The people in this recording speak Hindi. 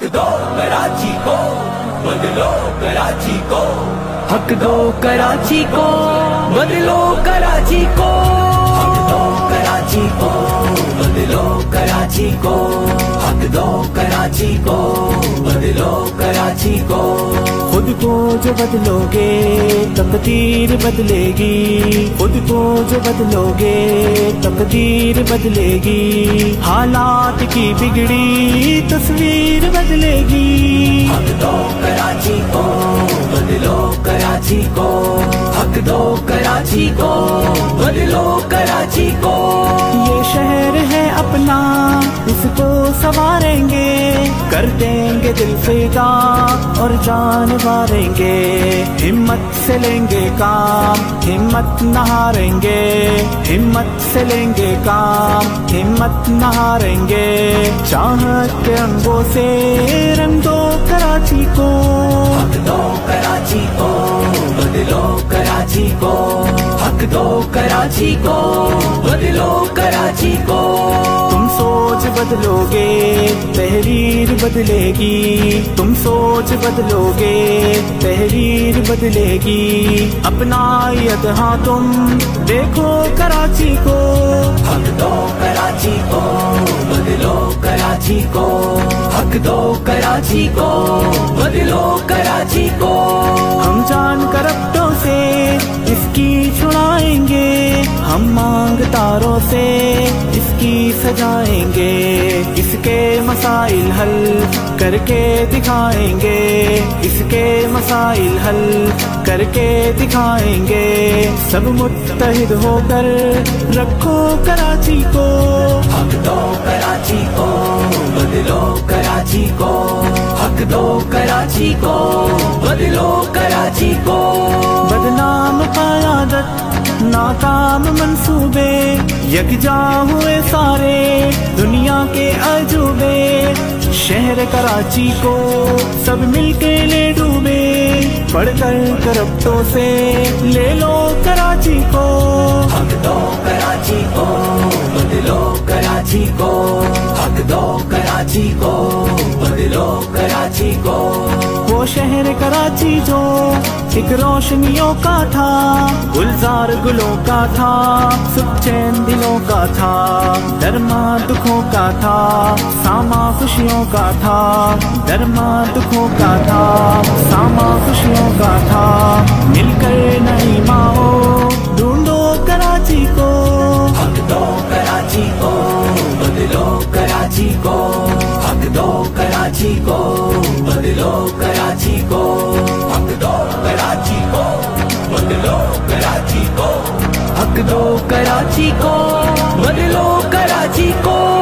दो कराची को, बदलो कराची को। हक दो कराची को, बदलो कराची को। हक दो कराची को, बदलो कराची को। हक दो कराची को, बदलो कराची को। खुद को जो बदलोगे तकदीर बदलेगी। खुद को जो बदलोगे तकदीर बदलेगी। हालात की बिगड़ी तस्वीर बदलेगी। हक दो कराची को, बदलो कराची को। हक दो कराची को, बदलो कराची को। ये शहर है अपना, इसको संवारेंगे। कर देंगे दिल फिदा और जान वारेंगे। हिम्मत से लेंगे काम, हिम्मत न हारेंगे। हिम्मत से लेंगे काम, हिम्मत न हारेंगे। चाहत के रंगों से रंग दो कराची को। हक दो कराची को, बदलो कराची को। हक दो कराची को, बदलो कराची को। तुम सोच बदलोगे तहरीर बदलेगी। तुम सोच बदलोगे तहरीर बदलेगी। अपनायत हाँ तुम देखो कराची को। हक दो कराची को, बदलो कराची को। हक दो कराची को, बदलो कराची को। हम जान कर अपनों से इसकी छुड़ाएंगे। हम मांग तारों से इसकी सजाएंगे। इसके मसाइल हल करके दिखाएंगे। इसके मसाइल हल करके दिखाएंगे। सब मुत्तहिद होकर रखो कराची को। हक दो कराची को, बदलो कराची को। हक दो कराची को, बदलो कराची को। बदनाम क़यादत नाकाम मंसूबे, यकजा हुए सारे दुनिया के अजूबे। शहर कराची को सब मिलके ले डूबे। पढ़कर करप्टों से ले लो कराची को। हक दो कराची को, बदलो कराची को। हक दो कराची को, बदलो कराची को। वो शहर कराची जो एक रोशनियों का था, गुलजार गुलों का था, सुख चैन दिलों का था। दरमा दुखों का था, सामा खुशियों का था। दरमा दुखों का था, सामा खुशियों का था। मिलकर नहीं माओ ढूंढो कराची को। हक दो कराची को, बदलो कराची को। हक दो कराची को, बदलो कराची को। हक दो कराची को, बदलो कराची को। हक दो कराची को, बदलो कराची को।